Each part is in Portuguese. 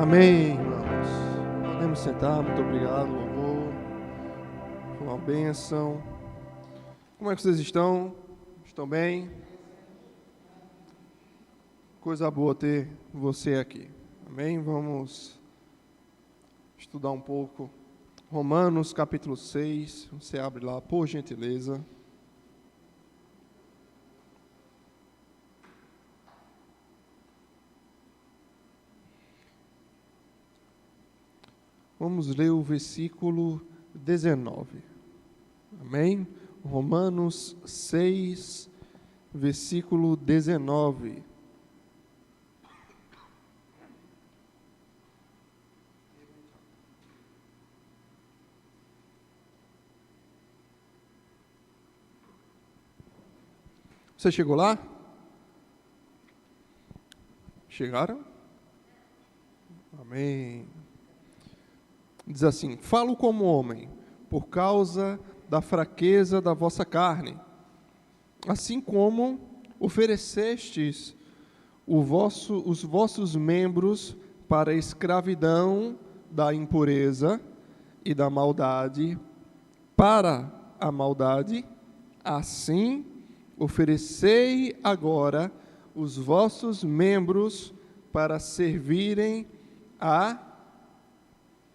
Amém, irmãos. Podemos sentar, muito obrigado, louvor. Foi uma bênção. Como é que vocês estão? Estão bem? Coisa boa ter você aqui. Amém? Vamos estudar um pouco Romanos, capítulo 6. Você abre lá, por gentileza. Vamos ler o versículo 19. Amém? Romanos 6, versículo 19. Você chegou lá? Chegaram? Amém. Diz assim: falo como homem, por causa da fraqueza da vossa carne, assim como oferecestes os vossos membros para a escravidão da impureza e da maldade, para a maldade, assim oferecei agora os vossos membros para servirem a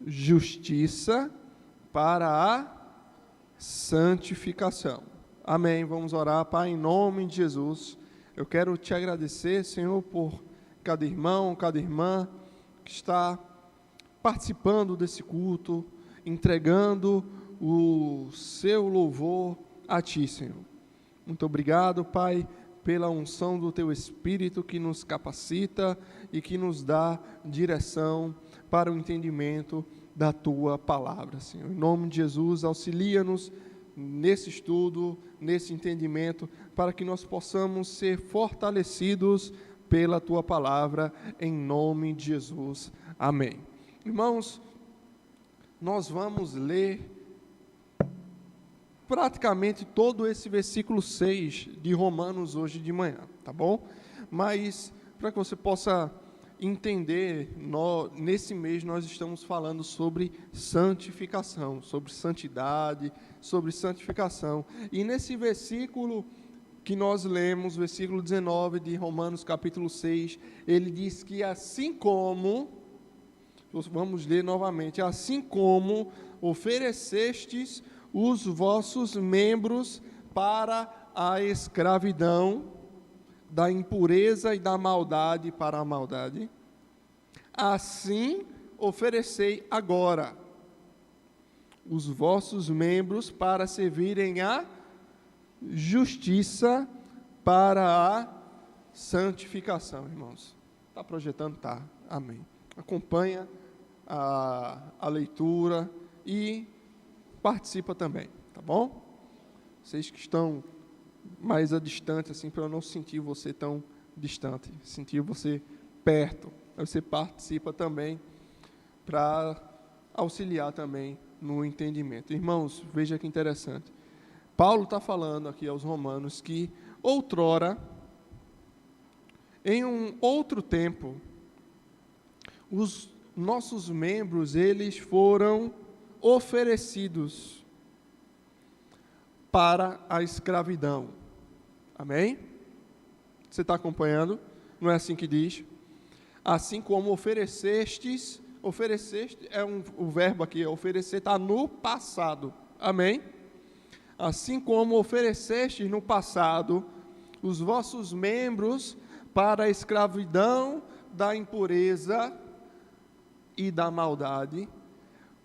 justiça, para a santificação. Amém. Vamos orar. Pai, em nome de Jesus, eu quero te agradecer, Senhor, por cada irmão, cada irmã que está participando desse culto, entregando o seu louvor a Ti, Senhor. Muito obrigado, Pai, pela unção do Teu Espírito que nos capacita e que nos dá direção para o entendimento da Tua palavra, Senhor. Em nome de Jesus, auxilia-nos nesse estudo, nesse entendimento, para que nós possamos ser fortalecidos pela Tua palavra, em nome de Jesus. Amém. Irmãos, nós vamos ler praticamente todo esse versículo 6 de Romanos hoje de manhã, tá bom? Mas, para que você possa entender, nesse mês nós estamos falando sobre santificação, sobre santidade, sobre santificação. E nesse versículo que nós lemos, versículo 19 de Romanos capítulo 6, ele diz que assim como, vamos ler novamente, assim como oferecestes os vossos membros para a escravidão da impureza e da maldade para a maldade, assim oferecei agora os vossos membros para servirem a justiça para a santificação, irmãos. Está projetando? Tá. Amém. Acompanha a leitura e participa também, tá bom? Vocês que estão mais a distante, assim, para eu não sentir você tão distante, sentir você perto. Aí você participa também para auxiliar também no entendimento. Irmãos, veja que interessante. Paulo está falando aqui aos romanos que outrora, em um outro tempo, os nossos membros, eles foram oferecidos para a escravidão. Amém? Você está acompanhando? Não é assim que diz? Assim como ofereceste o verbo aqui, oferecer está no passado. Amém? Assim como ofereceste no passado os vossos membros para a escravidão da impureza e da maldade.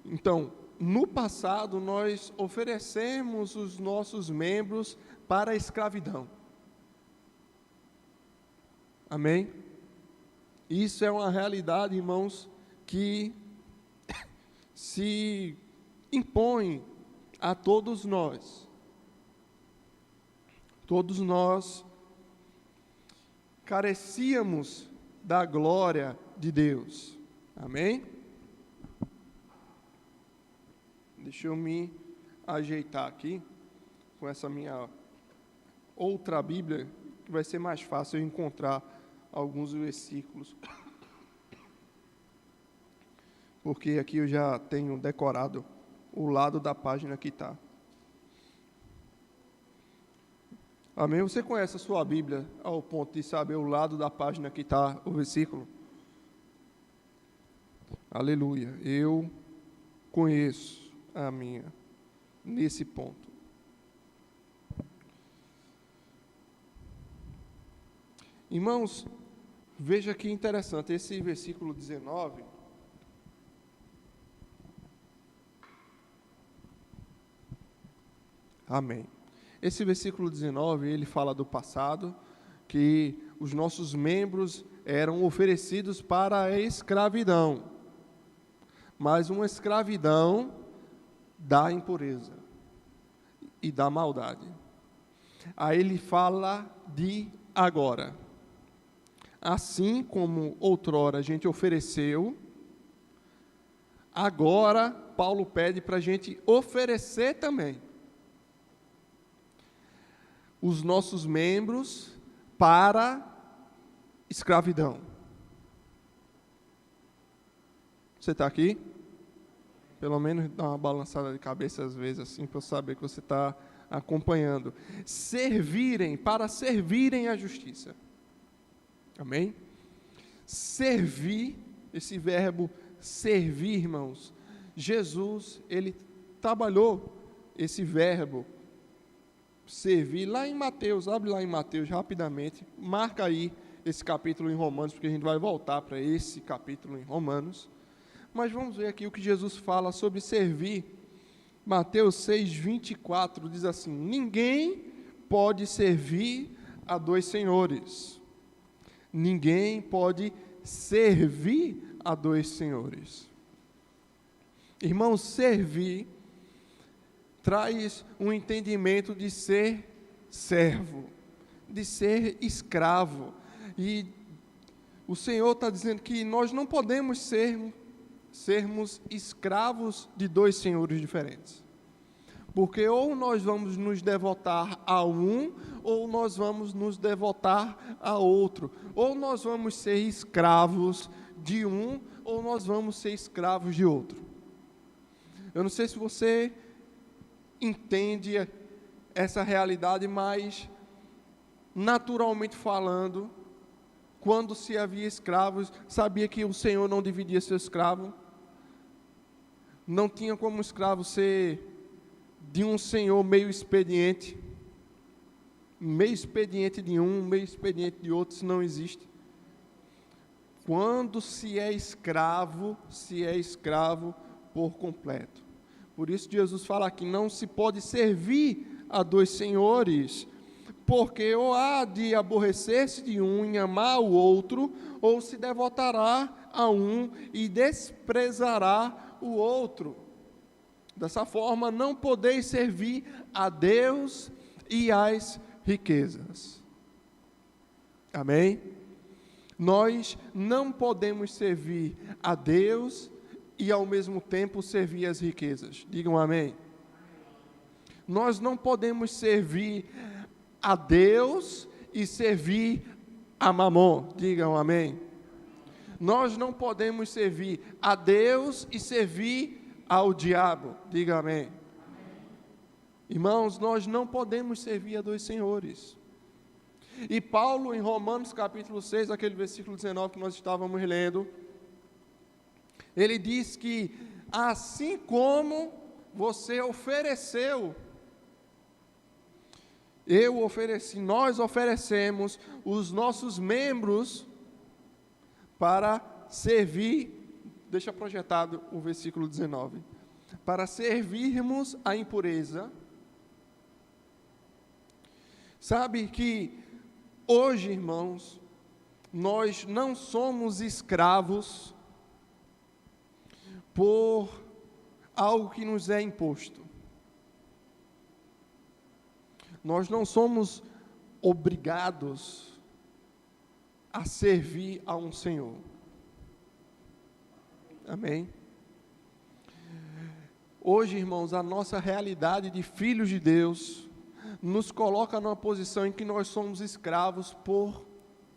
Então, no passado, nós oferecemos os nossos membros para a escravidão. Amém? Isso é uma realidade, irmãos, que se impõe a todos nós. Todos nós carecíamos da glória de Deus. Amém? Deixa eu me ajeitar aqui com essa minha outra Bíblia, que vai ser mais fácil eu encontrar alguns versículos. porque aqui eu já tenho decorado o lado da página que está. Amém? Você conhece a sua Bíblia ao ponto de saber o lado da página que está o versículo? Aleluia. Eu conheço a minha nesse ponto. Irmãos, veja que interessante, esse versículo 19, amém. Esse versículo 19, ele fala do passado, que os nossos membros eram oferecidos para a escravidão, mas uma escravidão da impureza e da maldade. Aí ele fala de agora. Assim como outrora a gente ofereceu, agora Paulo pede para a gente oferecer também os nossos membros para escravidão. Você está aqui? Pelo menos dá uma balançada de cabeça às vezes, assim, para eu saber que você está acompanhando. Para servirem a justiça. Amém? Servir, esse verbo servir, irmãos, Jesus, ele trabalhou esse verbo servir lá em Mateus, abre lá em Mateus rapidamente, marca aí esse capítulo em Romanos, porque a gente vai voltar para esse capítulo em Romanos, mas vamos ver aqui o que Jesus fala sobre servir. Mateus 6:24 diz assim: ninguém pode servir a dois senhores. Ninguém pode servir a dois senhores. Irmãos, servir traz um entendimento de ser servo, de ser escravo. E o Senhor está dizendo que nós não podemos sermos escravos de dois senhores diferentes. Porque ou nós vamos nos devotar a um, ou nós vamos nos devotar a outro. Ou nós vamos ser escravos de um, ou nós vamos ser escravos de outro. Eu não sei se você entende essa realidade, mas, naturalmente falando, quando se havia escravos, sabia que o Senhor não dividia seu escravo? Não tinha como o escravo ser de um senhor meio expediente de um, meio expediente de outro, isso não existe. Quando se é escravo por completo. Por isso Jesus fala aqui, não se pode servir a dois senhores, porque ou há de aborrecer-se de um e amar o outro, ou se devotará a um e desprezará o outro. Dessa forma, não podeis servir a Deus e às riquezas. Amém? Nós não podemos servir a Deus e, ao mesmo tempo, servir as riquezas. Digam amém. Nós não podemos servir a Deus e servir a Mamon. Digam amém. Nós não podemos servir a Deus e servir ao diabo. Diga amém. Irmãos, nós não podemos servir a dois senhores. E Paulo, em Romanos capítulo 6, aquele versículo 19 que nós estávamos lendo, ele diz que assim como você ofereceu, eu ofereci, nós oferecemos os nossos membros para servir. Deixa projetado o versículo 19. Para servirmos a impureza. Sabe que hoje, irmãos, nós não somos escravos por algo que nos é imposto. Nós não somos obrigados a servir a um Senhor. Amém? Hoje, irmãos, a nossa realidade de filhos de Deus nos coloca numa posição em que nós somos escravos por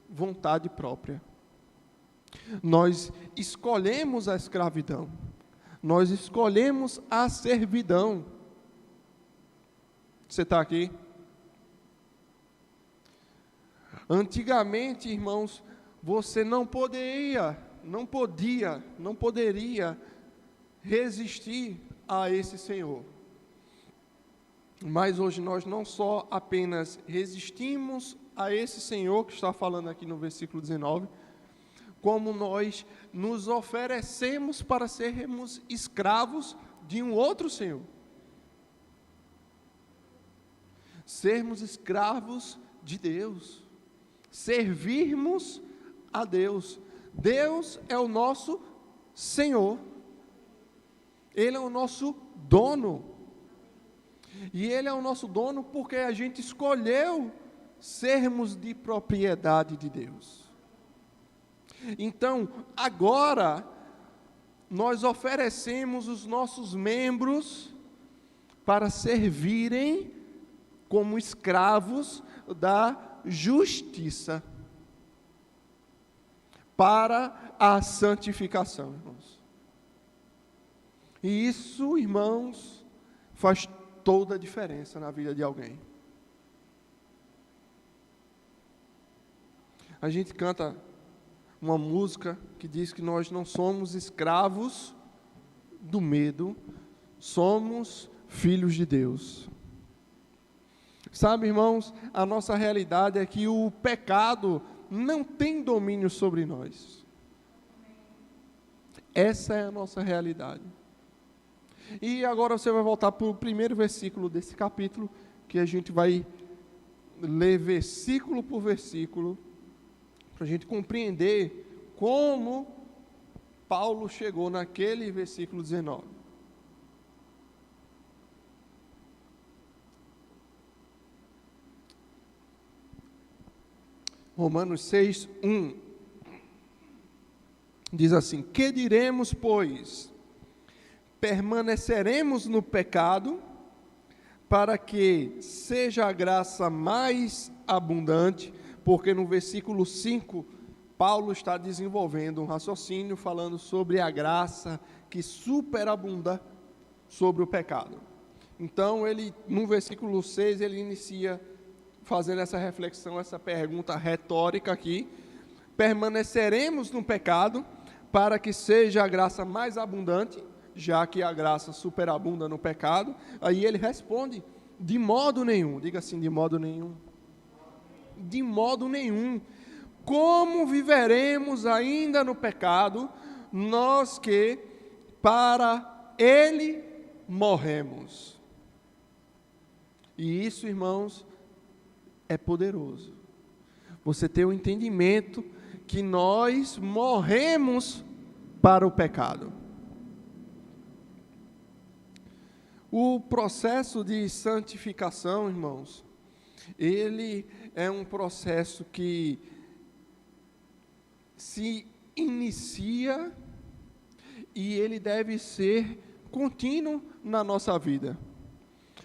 vontade própria. Nós escolhemos a escravidão. Nós escolhemos a servidão. Você está aqui? Antigamente, irmãos, você não poderia resistir a esse Senhor. Mas hoje nós não só apenas resistimos a esse Senhor, que está falando aqui no versículo 19, como nós nos oferecemos para sermos escravos de um outro Senhor. Sermos escravos de Deus. Servirmos a Deus. Deus é o nosso Senhor. Ele é o nosso dono. E Ele é o nosso dono porque a gente escolheu sermos de propriedade de Deus. Então, agora, nós oferecemos os nossos membros para servirem como escravos da justiça, para a santificação, irmãos. E isso, irmãos, faz toda a diferença na vida de alguém. A gente canta uma música que diz que nós não somos escravos do medo, somos filhos de Deus. Sabe, irmãos, a nossa realidade é que o pecado não tem domínio sobre nós. Essa é a nossa realidade. E agora você vai voltar para o primeiro versículo desse capítulo, que a gente vai ler versículo por versículo, para a gente compreender como Paulo chegou naquele versículo 19. Romanos 6, 1. Diz assim: que diremos, pois? Permaneceremos no pecado, para que seja a graça mais abundante, porque no versículo 5, Paulo está desenvolvendo um raciocínio falando sobre a graça que superabunda sobre o pecado. Então, no versículo 6, ele inicia fazendo essa reflexão, essa pergunta retórica aqui: permaneceremos no pecado para que seja a graça mais abundante, já que a graça superabunda no pecado? Aí ele responde: de modo nenhum. Diga assim: de modo nenhum. De modo nenhum. Como viveremos ainda no pecado, nós que para ele morremos? E isso, irmãos, é poderoso. Você ter o entendimento que nós morremos para o pecado. O processo de santificação, irmãos, ele é um processo que se inicia e ele deve ser contínuo na nossa vida.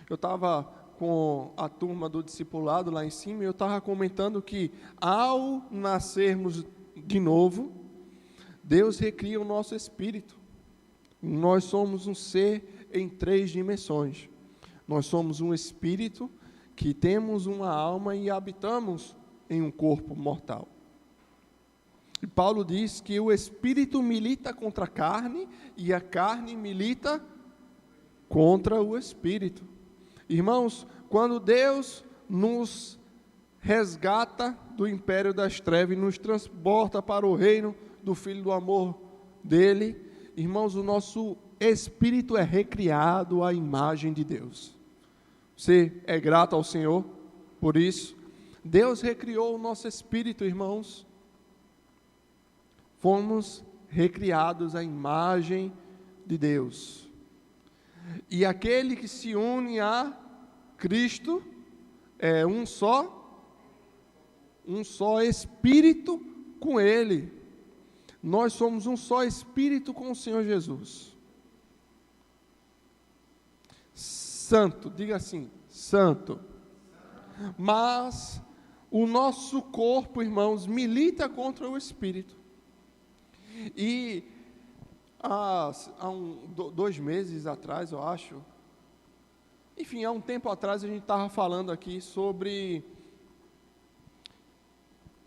Eu estava com a turma do discipulado lá em cima e eu estava comentando que ao nascermos de novo, Deus recria o nosso espírito. Nós somos um ser em 3 dimensões. Nós somos um espírito que temos uma alma e habitamos em um corpo mortal. E Paulo diz que o espírito milita contra a carne e a carne milita contra o espírito. Irmãos, quando Deus nos resgata do império das trevas e nos transporta para o reino do Filho do amor dele, irmãos, o nosso espírito é recriado à imagem de Deus. Você é grato ao Senhor por isso? Deus recriou o nosso espírito, irmãos. Fomos recriados à imagem de Deus. E aquele que se une a Cristo é um só espírito com Ele. Nós somos um só espírito com o Senhor Jesus. Santo, diga assim, santo. Mas o nosso corpo, irmãos, milita contra o espírito. E há 2 meses atrás, eu acho, enfim, há um tempo atrás a gente estava falando aqui sobre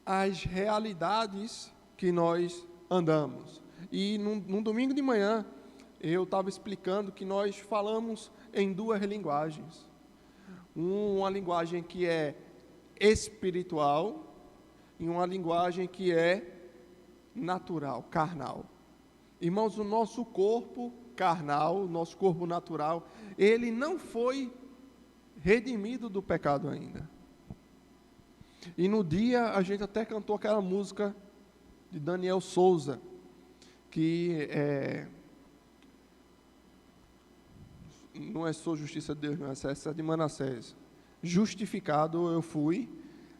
as realidades que nós andamos. E num domingo de manhã, eu estava explicando que nós falamos em 2 linguagens. Uma linguagem que é espiritual e uma linguagem que é natural, carnal. Irmãos, o nosso corpo carnal, o nosso corpo natural, ele não foi redimido do pecado ainda. E no dia a gente até cantou aquela música de Daniel Souza, que não é só justiça de Deus, não, essa é de Manassés. Justificado eu fui,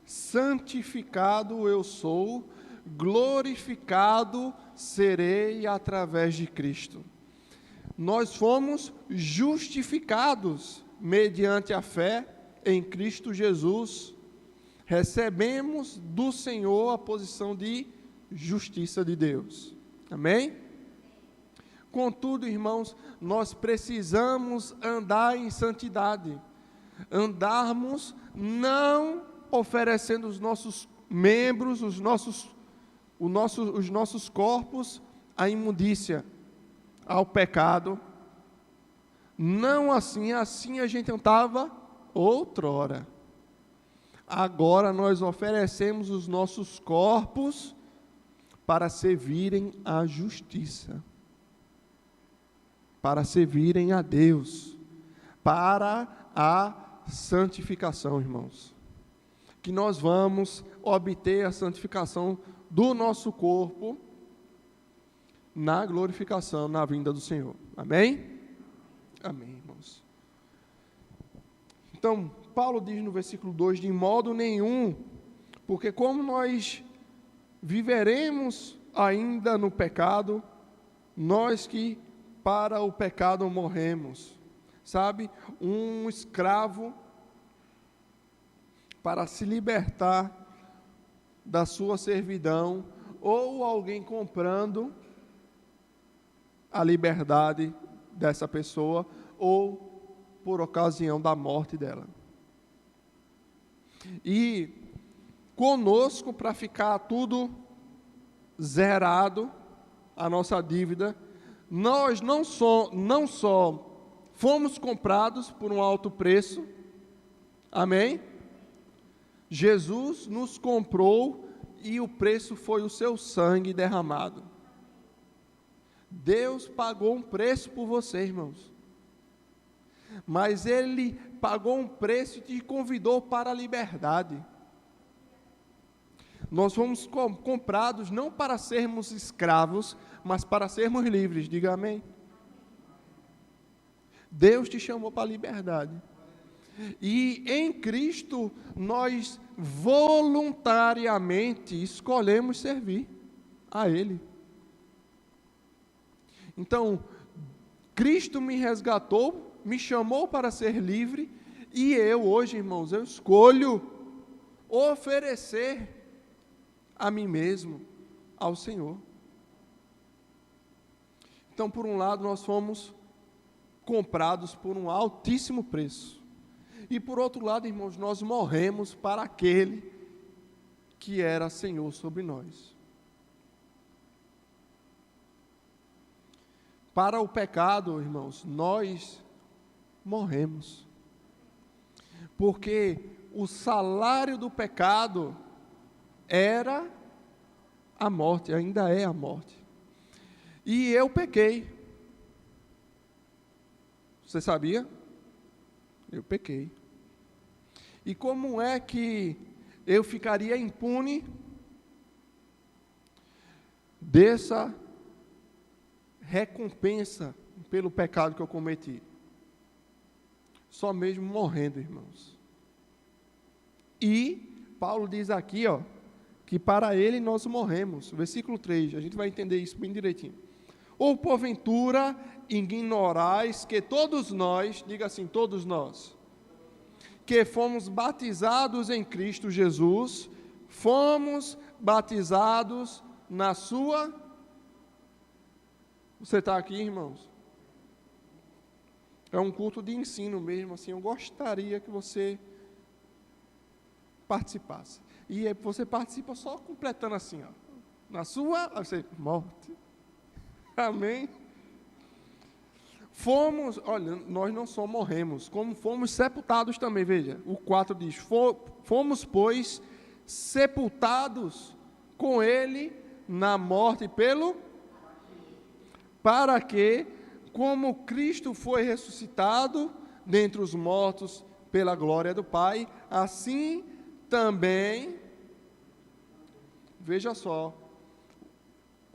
santificado eu sou, glorificado serei através de Cristo. Nós fomos justificados mediante a fé em Cristo Jesus. Recebemos do Senhor a posição de justiça de Deus. Amém? Contudo, irmãos, nós precisamos andar em santidade. Andarmos não oferecendo os nossos membros, os nossos corpos à imundícia, ao pecado. Não assim a gente andava outrora. Agora nós oferecemos os nossos corpos para servirem à justiça, para servirem a Deus, para a santificação, irmãos. Que nós vamos obter a santificação do nosso corpo na glorificação, na vinda do Senhor. Amém? Amém, irmãos. Então, Paulo diz no versículo 2, de modo nenhum, porque como nós viveremos ainda no pecado, nós que para o pecado morremos. Sabe, um escravo, para se libertar da sua servidão, ou alguém comprando a liberdade dessa pessoa, ou por ocasião da morte dela. E conosco, para ficar tudo zerado, a nossa dívida, nós não só fomos comprados por um alto preço, amém? Jesus nos comprou e o preço foi o seu sangue derramado. Deus pagou um preço por você, irmãos. Mas Ele pagou um preço e te convidou para a liberdade. Nós fomos comprados não para sermos escravos, mas para sermos livres. Diga amém. Deus te chamou para a liberdade. E em Cristo nós voluntariamente escolhemos servir a Ele. Então, Cristo me resgatou, me chamou para ser livre, e eu hoje, irmãos, eu escolho oferecer a mim mesmo ao Senhor. Então, por um lado, nós fomos comprados por um altíssimo preço. E por outro lado, irmãos, nós morremos para aquele que era Senhor sobre nós. Para o pecado, irmãos, nós morremos. Porque o salário do pecado era a morte, ainda é a morte. E eu pequei. Você sabia? Eu pequei. E como é que eu ficaria impune dessa recompensa pelo pecado que eu cometi? Só mesmo morrendo, irmãos. E Paulo diz aqui, que para ele nós morremos. Versículo 3, a gente vai entender isso bem direitinho. Ou porventura ignorais que todos nós, diga assim, todos nós, que fomos batizados em Cristo Jesus, fomos batizados na sua Você está aqui, irmãos? É um culto de ensino mesmo, assim, eu gostaria que você participasse. E aí você participa só completando assim, ó. Na sua, você, morte. Amém? Fomos, olha, nós não só morremos, como fomos sepultados também, veja. O 4 diz, fomos, pois, sepultados com ele na morte para que, como Cristo foi ressuscitado dentre os mortos pela glória do Pai, assim também, veja só,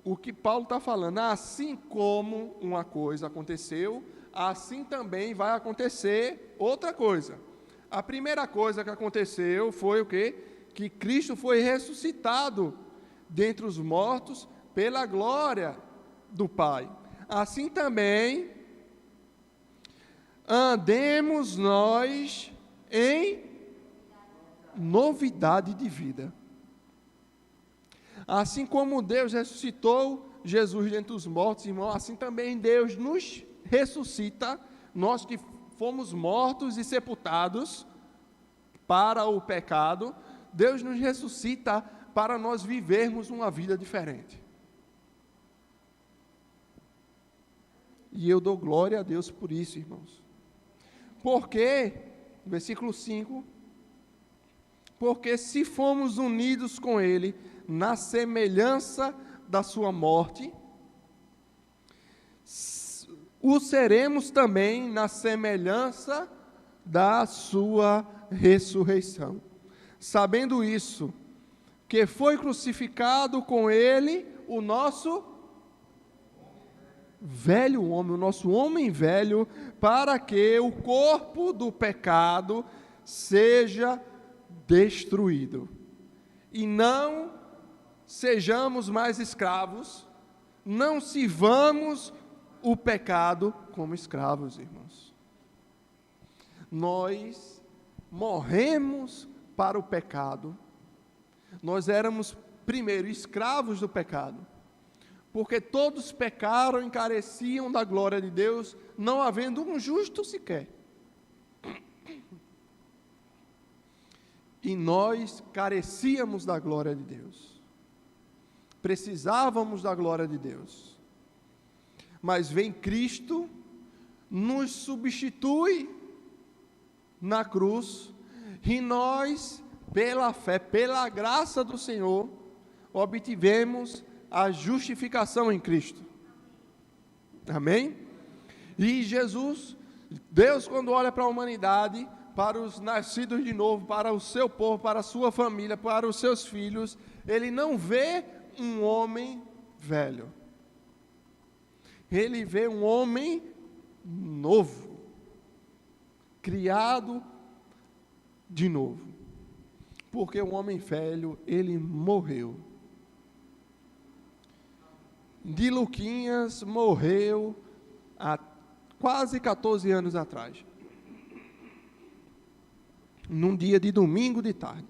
o que Paulo está falando, assim como uma coisa aconteceu, assim também vai acontecer outra coisa. A primeira coisa que aconteceu foi o quê? Que Cristo foi ressuscitado dentre os mortos pela glória do Pai. Assim também andemos nós em novidade de vida. Assim como Deus ressuscitou Jesus dentre os mortos, irmão, assim também Deus nos ressuscita, nós que fomos mortos e sepultados para o pecado, Deus nos ressuscita para nós vivermos uma vida diferente. E eu dou glória a Deus por isso, irmãos. Porque, versículo 5, porque se fomos unidos com Ele na semelhança da sua morte, o seremos também na semelhança da sua ressurreição. Sabendo isso, que foi crucificado com Ele o nosso velho homem, o nosso homem velho, para que o corpo do pecado seja destruído. E não sejamos mais escravos, não sirvamos o pecado como escravos, irmãos. Nós morremos para o pecado, nós éramos primeiro escravos do pecado, porque todos pecaram e careciam da glória de Deus, não havendo um justo sequer. E nós carecíamos da glória de Deus. Precisávamos da glória de Deus. Mas vem Cristo, nos substitui na cruz, e nós, pela fé, pela graça do Senhor, obtivemos a justificação em Cristo. Amém? E Jesus, Deus, quando olha para a humanidade, para os nascidos de novo, para o seu povo, para a sua família, para os seus filhos, Ele não vê um homem velho. Ele vê um homem novo, criado de novo. Porque o homem velho, ele morreu. De Luquinhas morreu há quase 14 anos atrás. Num dia de domingo de tarde.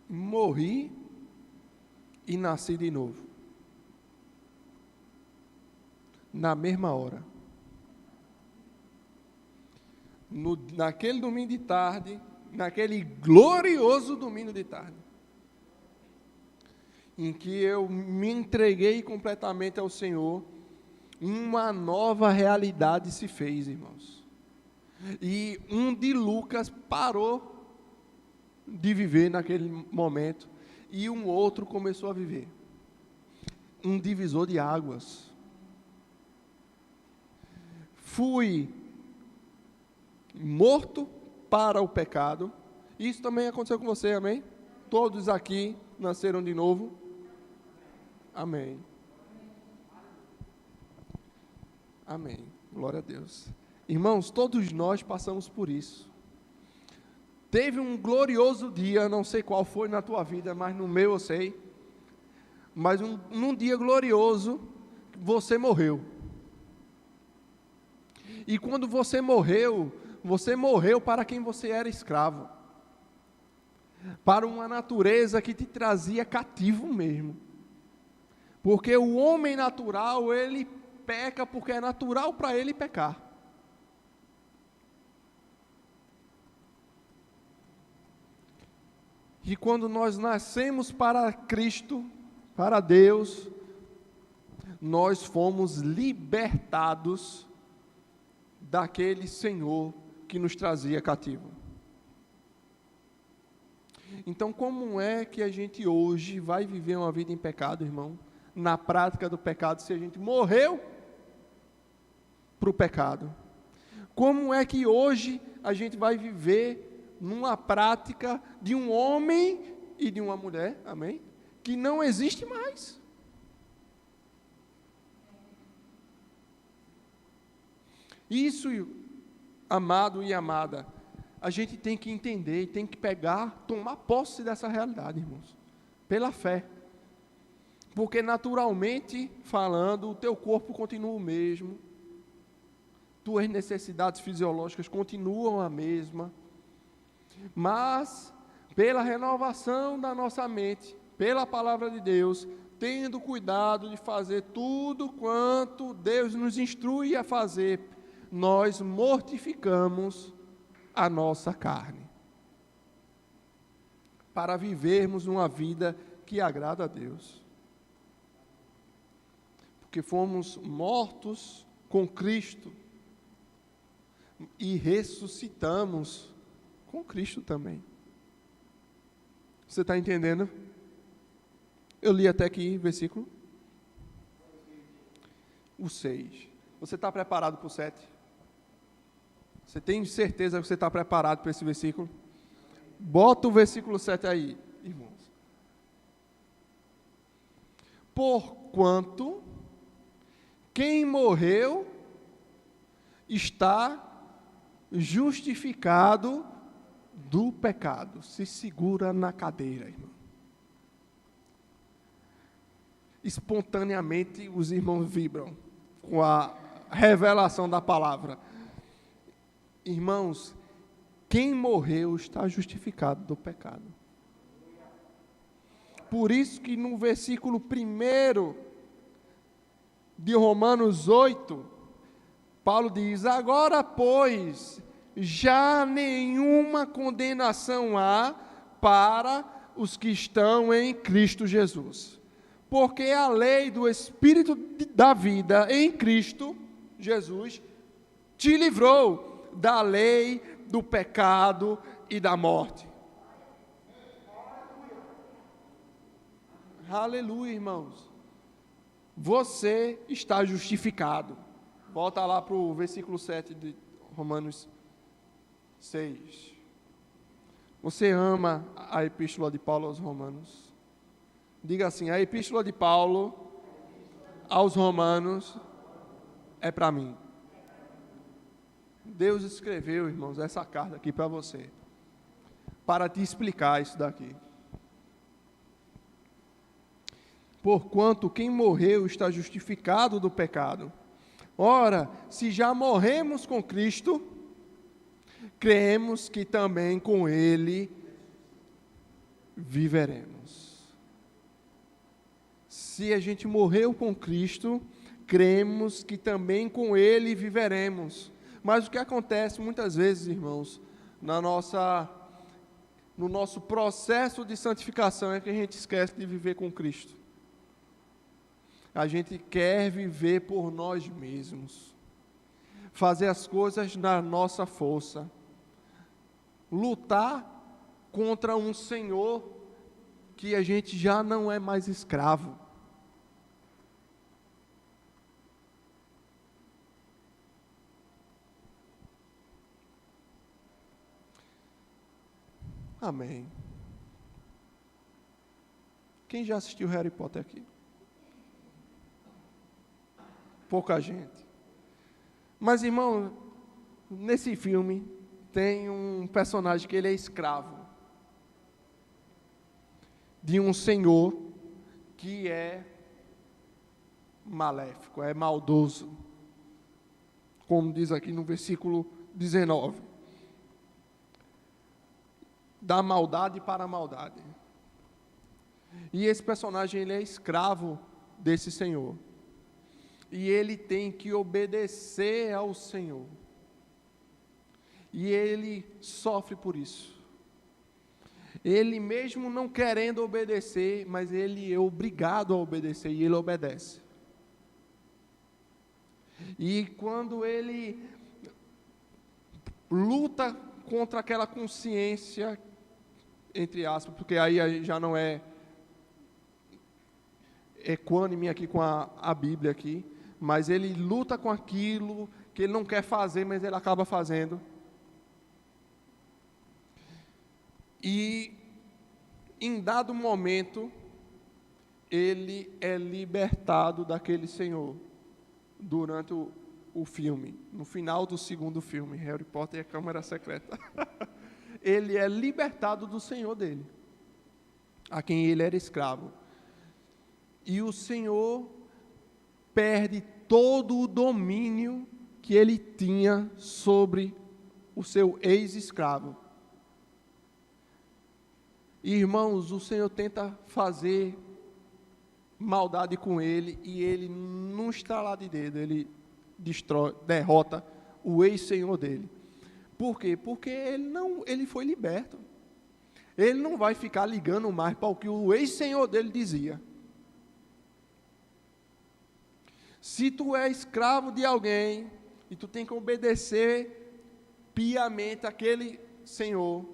Morri e nasci de novo. Na mesma hora. Naquele domingo de tarde, naquele glorioso domingo de tarde, em que eu me entreguei completamente ao Senhor, uma nova realidade se fez, irmãos. E um de Lucas parou de viver naquele momento, e um outro começou a viver. Um divisor de águas. Fui morto para o pecado. Isso também aconteceu com você, amém? Todos aqui nasceram de novo. Amém. Amém. Glória a Deus. Irmãos, todos nós passamos por isso. Teve um glorioso dia, não sei qual foi na tua vida, mas no meu eu sei. Mas num dia glorioso, você morreu. E quando você morreu para quem você era escravo. para uma natureza que te trazia cativo mesmo. Porque o homem natural, ele peca porque é natural para ele pecar. E quando nós nascemos para Cristo, para Deus, nós fomos libertados daquele Senhor que nos trazia cativo. Então, como é que a gente hoje vai viver uma vida em pecado, irmão? Na prática do pecado, se a gente morreu para o pecado. Como é que hoje a gente vai viver numa prática de um homem e de uma mulher, amém? Que não existe mais. Isso, amado e amada, a gente tem que entender, tem que pegar, tomar posse dessa realidade, irmãos, pela fé. Porque naturalmente falando, o teu corpo continua o mesmo, tuas necessidades fisiológicas continuam a mesma, mas pela renovação da nossa mente, pela palavra de Deus, tendo cuidado de fazer tudo quanto Deus nos instrui a fazer, nós mortificamos a nossa carne, para vivermos uma vida que agrada a Deus. Porque fomos mortos com Cristo e ressuscitamos com Cristo também. Você está entendendo? Eu li até aqui, versículo o 6. Você está preparado para o 7? Você tem certeza que você está preparado para esse versículo? Bota o versículo 7 aí, irmãos. Porquanto quem morreu está justificado do pecado. Se segura na cadeira, irmão. Espontaneamente os irmãos vibram com a revelação da palavra. Irmãos, quem morreu está justificado do pecado. Por isso que no versículo 1 de Romanos 8, Paulo diz: agora, pois, já nenhuma condenação há para os que estão em Cristo Jesus. Porque a lei do Espírito da vida em Cristo Jesus te livrou da lei do pecado e da morte. Aleluia, irmãos. Você está justificado. Volta lá para o versículo 7 de Romanos 6. Você ama a epístola de Paulo aos Romanos? Diga assim: a epístola de Paulo aos Romanos é para mim. Deus escreveu, irmãos, essa carta aqui para você, para te explicar isso daqui. Porquanto quem morreu está justificado do pecado. Ora, se já morremos com Cristo, cremos que também com Ele viveremos. Se a gente morreu com Cristo, cremos que também com Ele viveremos. Mas o que acontece muitas vezes, irmãos, no nosso processo de santificação é que a gente esquece de viver com Cristo. A gente quer viver por nós mesmos, fazer as coisas na nossa força, lutar contra um Senhor que a gente já não é mais escravo. Amém. Quem já assistiu Harry Potter aqui? Pouca gente. Mas, irmão, nesse filme tem um personagem que ele é escravo de um senhor que é maléfico, é maldoso, como diz aqui no versículo 19. da maldade para a maldade. E esse personagem, ele é escravo desse Senhor. E ele tem que obedecer ao Senhor. E ele sofre por isso. Ele mesmo não querendo obedecer, mas ele é obrigado a obedecer, e ele obedece. E quando ele luta contra aquela consciência, entre aspas, porque aí já não é equânime aqui com a Bíblia aqui, mas ele luta com aquilo que ele não quer fazer, mas ele acaba fazendo. E, em dado momento, ele é libertado daquele senhor, durante o filme, no final do segundo filme, Harry Potter e a Câmara Secreta. Ele é libertado do senhor dele, a quem ele era escravo. E o Senhor perde todo o domínio que ele tinha sobre o seu ex-escravo. Irmãos, o Senhor tenta fazer maldade com ele, e ele, num estalar de dedo, ele derrota o ex-senhor dele. Por quê? Porque ele foi liberto. Ele não vai ficar ligando mais para o que o ex-senhor dele dizia. Se tu é escravo de alguém, e tu tem que obedecer piamente àquele senhor,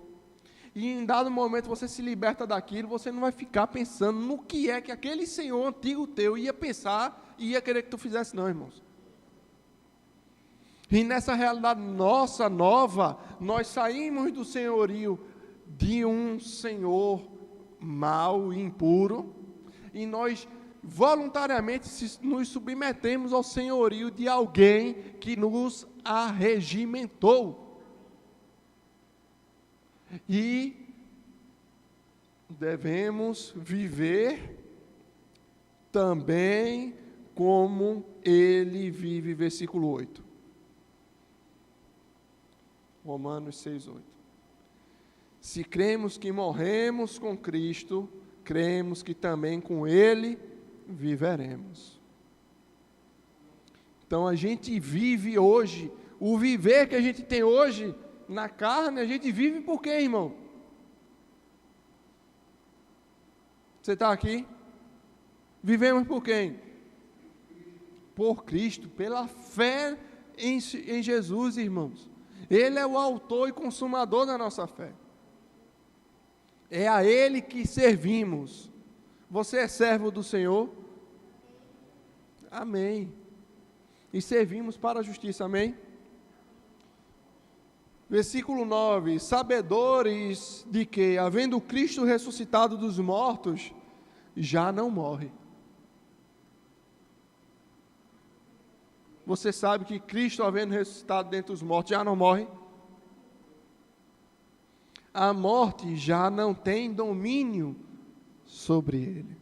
e em dado momento você se liberta daquilo, você não vai ficar pensando no que é que aquele senhor antigo teu ia pensar e ia querer que tu fizesse, não, irmãos. E nessa realidade nossa, nova, nós saímos do senhorio de um senhor mau e impuro, e nós voluntariamente nos submetemos ao senhorio de alguém que nos arregimentou. E devemos viver também como ele vive, versículo 8. Romanos 6:8. Se cremos que morremos com Cristo, cremos que também com ele viveremos. Então a gente vive hoje, o viver que a gente tem hoje na carne, a gente vive por quê, irmão? Você está aqui? Vivemos por quem? Por Cristo, pela fé em Jesus, irmãos. Ele é o autor e consumador da nossa fé. É a Ele que servimos. Você é servo do Senhor? Amém. E servimos para a justiça, amém? Versículo 9, sabedores de que, havendo Cristo ressuscitado dos mortos, já não morre. Você sabe que Cristo, havendo ressuscitado dentre os mortos, já não morre? A morte já não tem domínio sobre ele.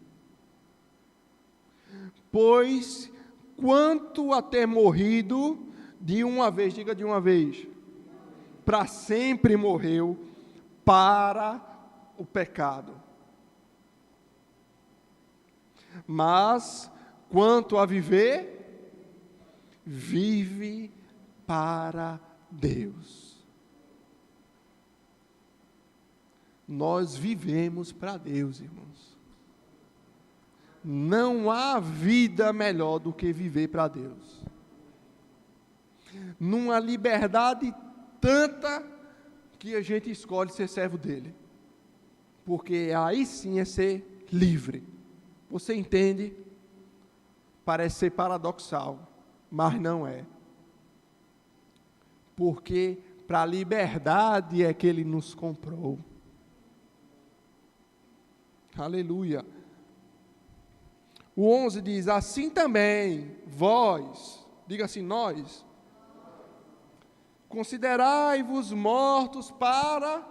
Pois, quanto a ter morrido de uma vez, diga de uma vez, para sempre morreu para o pecado. Mas, quanto a viver, vive para Deus. Nós vivemos para Deus, irmãos. Não há vida melhor do que viver para Deus. Numa liberdade tanta que a gente escolhe ser servo dele. Porque aí sim é ser livre. Você entende? Parece ser paradoxal, mas não é. Porque para a liberdade é que ele nos comprou. Aleluia. O 11 diz, assim também, vós, diga assim, nós, considerai-vos mortos para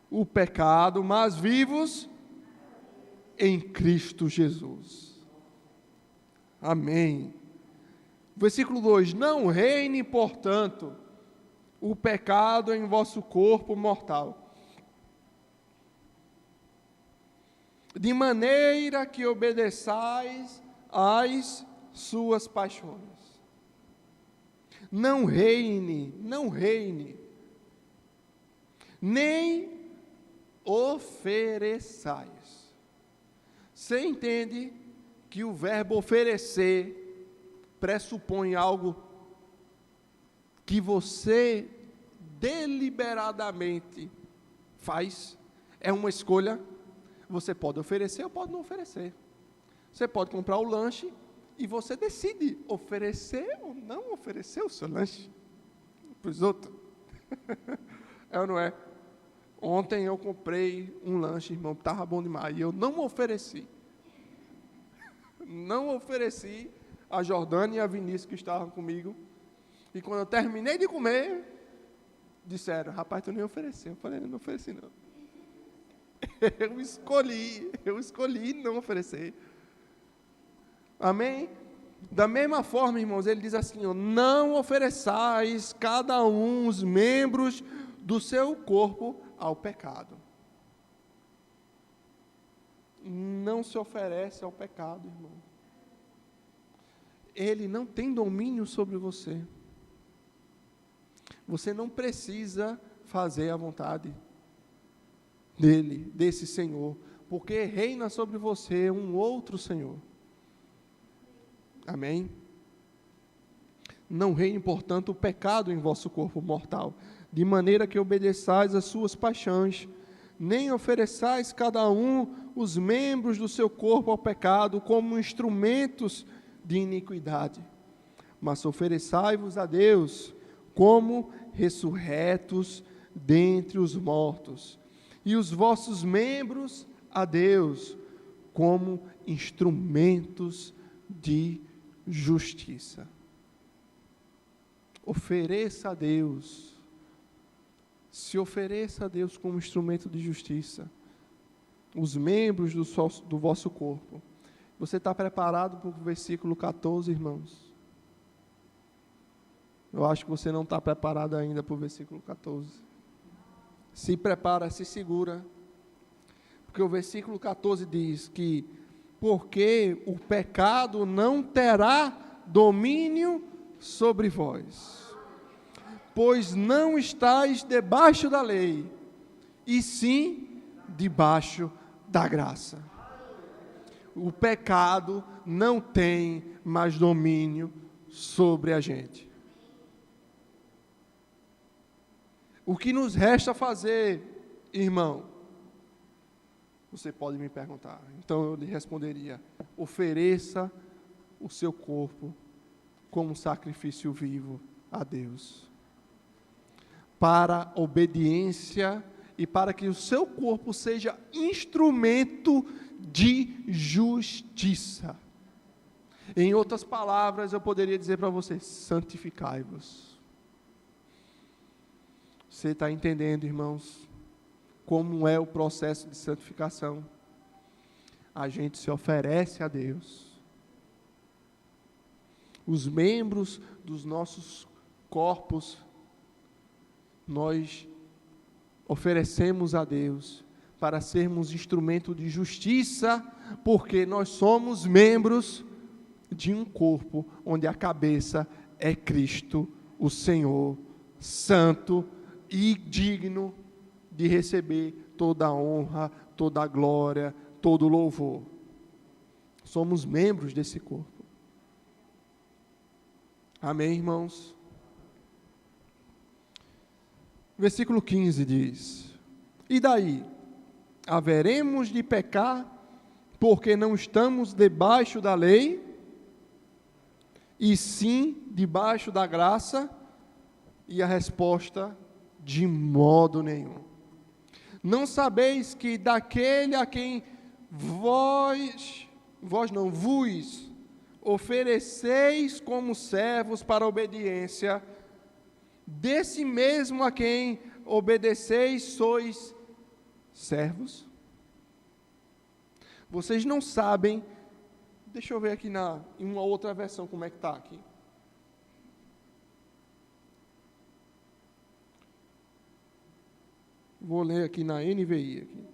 o pecado, mas vivos em Cristo Jesus. Amém. Versículo 2, não reine, portanto, o pecado em vosso corpo mortal, de maneira que obedeçais às suas paixões. Não reine, nem ofereçais. Você entende que o verbo oferecer pressupõe algo que você deliberadamente faz? É uma escolha. Você pode oferecer ou pode não oferecer. Você pode comprar o lanche e você decide oferecer ou não oferecer o seu lanche para os outros. É ou não é? Ontem eu comprei um lanche, irmão, estava bom demais, e eu não ofereci. Não ofereci a Jordânia e a Vinícius que estavam comigo. E quando eu terminei de comer, disseram, rapaz, tu nem ofereceu. Eu falei, não ofereci não. Eu escolhi não oferecer. Amém? Da mesma forma, irmãos, ele diz assim, ó, não ofereçais cada um os membros do seu corpo ao pecado. Não se oferece ao pecado, irmão. Ele não tem domínio sobre você. Você não precisa fazer a vontade dele, desse Senhor, porque reina sobre você um outro Senhor. Amém? Não reine, portanto, o pecado em vosso corpo mortal, de maneira que obedeçais às suas paixões, nem ofereçais cada um os membros do seu corpo ao pecado como instrumentos de iniquidade, mas ofereçai-vos a Deus como ressurretos dentre os mortos, e os vossos membros a Deus como instrumentos de justiça. Ofereça a Deus, se ofereça a Deus como instrumento de justiça, os membros do vosso corpo. Você está preparado para o versículo 14, irmãos? Eu acho que você não está preparado ainda para o versículo 14. Se prepara, se segura, porque o versículo 14 diz que, porque o pecado não terá domínio sobre vós, pois não estáis debaixo da lei, e sim debaixo da graça. O pecado não tem mais domínio sobre a gente. O que nos resta fazer, irmão? Você pode me perguntar. Então eu lhe responderia: ofereça o seu corpo como sacrifício vivo a Deus, para obediência e para que o seu corpo seja instrumento de justiça. Em outras palavras, eu poderia dizer para você: santificai-vos. Você está entendendo, irmãos, como é o processo de santificação? A gente se oferece a Deus. Os membros dos nossos corpos, nós oferecemos a Deus para sermos instrumento de justiça, porque nós somos membros de um corpo onde a cabeça é Cristo, o Senhor, santo e digno de receber toda a honra, toda a glória, todo o louvor. Somos membros desse corpo. Amém, irmãos? Versículo 15 diz: e daí? Haveremos de pecar porque não estamos debaixo da lei, e sim debaixo da graça? E a resposta: de modo nenhum. Não sabeis que daquele a quem vos ofereceis como servos para a obediência, desse mesmo a quem obedeceis sois servos? Vocês não sabem, deixa eu ver aqui em uma outra versão como é que está aqui. Vou ler aqui na NVI. Aqui.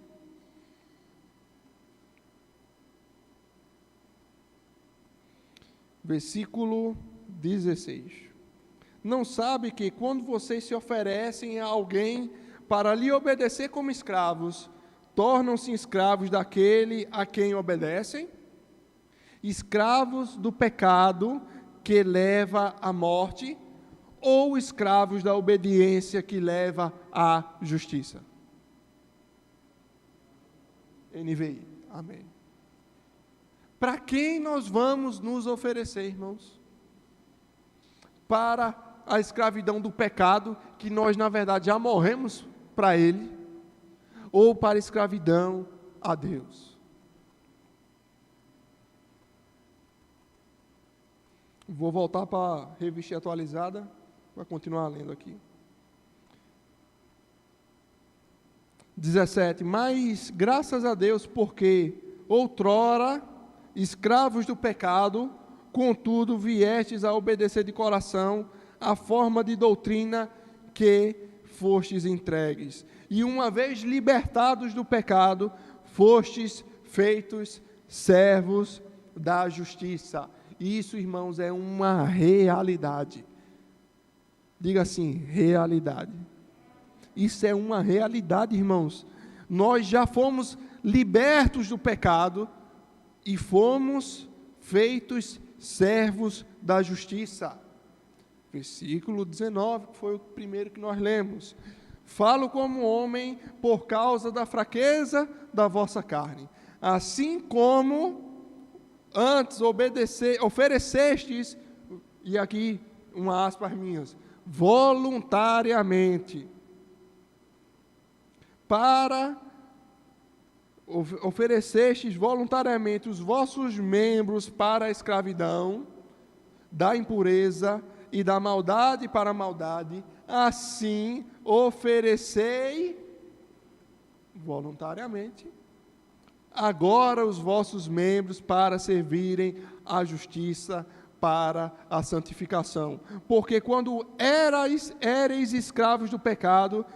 versículo 16. Não sabe que quando vocês se oferecem a alguém para lhe obedecer como escravos, tornam-se escravos daquele a quem obedecem? Escravos do pecado que leva à morte, ou escravos da obediência que leva à justiça? NVI, amém. Para quem nós vamos nos oferecer, irmãos? Para a escravidão do pecado, que nós na verdade já morremos para ele, ou para a escravidão a Deus? Vou voltar para a revista atualizada, para continuar lendo aqui. 17. Mas graças a Deus, porque outrora, escravos do pecado, contudo viestes a obedecer de coração a forma de doutrina que fostes entregues. E uma vez libertados do pecado, fostes feitos servos da justiça. Isso, irmãos, é uma realidade. Diga assim, realidade. Isso é uma realidade, irmãos. Nós já fomos libertos do pecado e fomos feitos servos da justiça. Versículo 19, que foi o primeiro que nós lemos. Falo como homem por causa da fraqueza da vossa carne. Assim como antes oferecestes, e aqui uma aspas minhas, voluntariamente, oferecestes voluntariamente os vossos membros para a escravidão, da impureza e da maldade para a maldade, assim oferecei voluntariamente agora os vossos membros para servirem à justiça, para a santificação. Porque quando éreis escravos do pecado,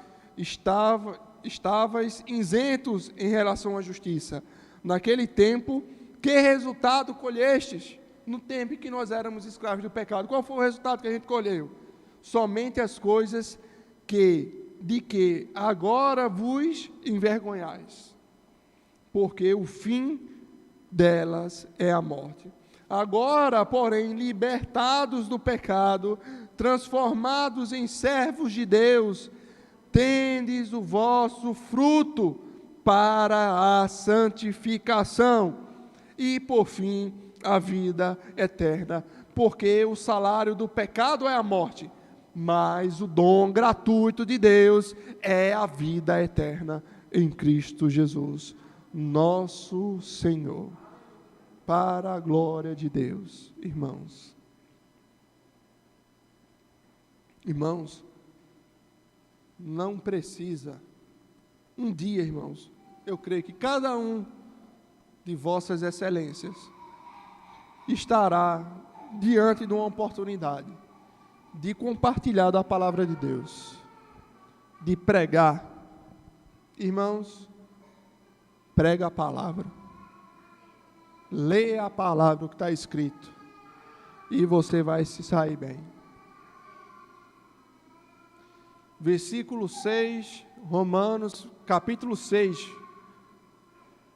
estavais isentos em relação à justiça. Naquele tempo, que resultado colhestes? No tempo em que nós éramos escravos do pecado, qual foi o resultado que a gente colheu? Somente as coisas de que agora vos envergonhais, porque o fim delas é a morte. Agora, porém, libertados do pecado, transformados em servos de Deus, tendes o vosso fruto para a santificação e, por fim, a vida eterna. Porque o salário do pecado é a morte, mas o dom gratuito de Deus é a vida eterna em Cristo Jesus, nosso Senhor. Para a glória de Deus, irmãos. Irmãos, não precisa. Um dia, irmãos, eu creio que cada um de vossas excelências estará diante de uma oportunidade de compartilhar da palavra de Deus, de pregar. Irmãos, prega a palavra, leia a palavra, o que está escrito, e você vai se sair bem. Versículo 6, Romanos, capítulo 6,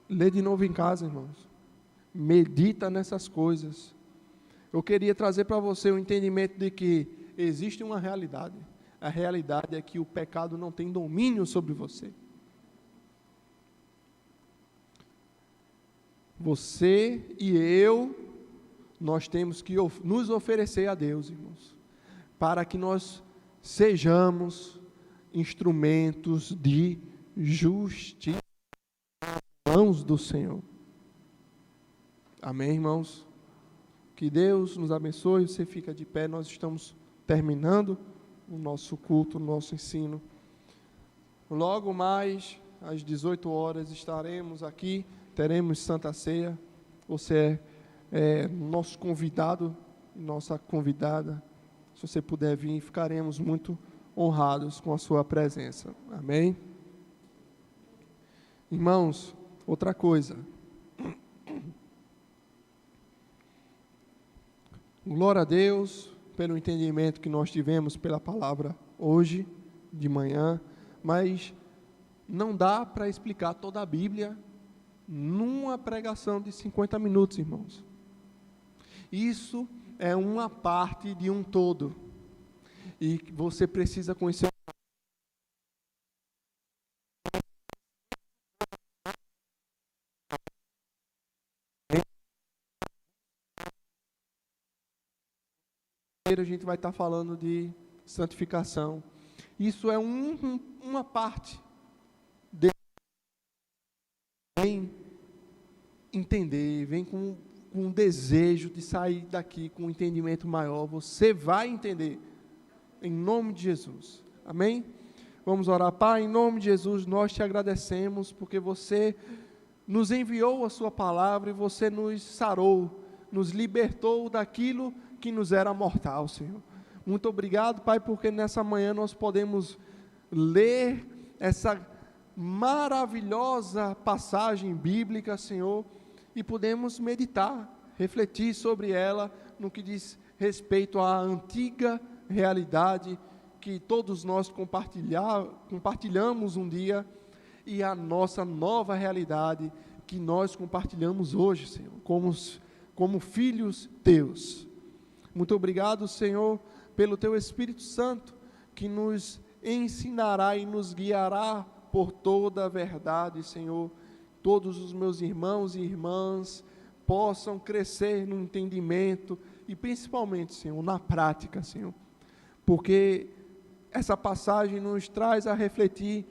lê de novo em casa, irmãos, medita nessas coisas. Eu queria trazer para você o entendimento de que existe uma realidade, a realidade é que o pecado não tem domínio sobre você. Você e eu, nós temos que nos oferecer a Deus, irmãos, para que nós sejamos instrumentos de justiça nas mãos do Senhor. Amém, irmãos? Que Deus nos abençoe. Você fica de pé, nós estamos terminando o nosso culto, o nosso ensino. Logo mais, às 18 horas, estaremos aqui, teremos Santa Ceia. Você é nosso convidado, nossa convidada. Se você puder vir, ficaremos muito honrados com a sua presença. Amém? Irmãos, outra coisa. Glória a Deus pelo entendimento que nós tivemos pela palavra hoje de manhã, mas não dá para explicar toda a Bíblia numa pregação de 50 minutos, irmãos. Isso é uma parte de um todo, e você precisa conhecer. A gente vai estar falando de santificação. Isso é uma parte. Vem entender, vem com um desejo de sair daqui com um entendimento maior. Você vai entender, em nome de Jesus. Amém? Vamos orar. Pai, em nome de Jesus, nós te agradecemos, porque você nos enviou a sua palavra e você nos sarou, nos libertou daquilo que nos era mortal, Senhor. Muito obrigado, Pai, porque nessa manhã nós podemos ler essa maravilhosa passagem bíblica, Senhor, e podemos meditar, refletir sobre ela, no que diz respeito à antiga realidade que todos nós compartilhamos um dia, e a nossa nova realidade que nós compartilhamos hoje, Senhor, como filhos teus. Muito obrigado, Senhor, pelo teu Espírito Santo, que nos ensinará e nos guiará por toda a verdade, Senhor. Todos os meus irmãos e irmãs possam crescer no entendimento e principalmente, Senhor, na prática, Senhor, porque essa passagem nos traz a refletir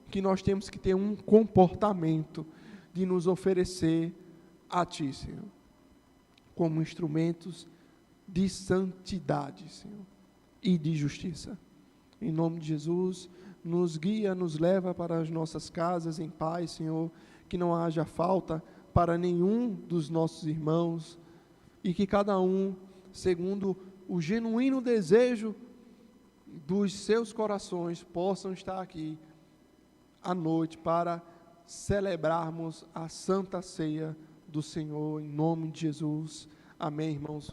que nós temos que ter um comportamento de nos oferecer a Ti, Senhor, como instrumentos de santidade, Senhor, e de justiça. Em nome de Jesus, nos guia, nos leva para as nossas casas em paz, Senhor, que não haja falta para nenhum dos nossos irmãos, e que cada um, segundo o genuíno desejo dos seus corações, possam estar aqui à noite para celebrarmos a Santa Ceia do Senhor, em nome de Jesus. Amém, irmãos.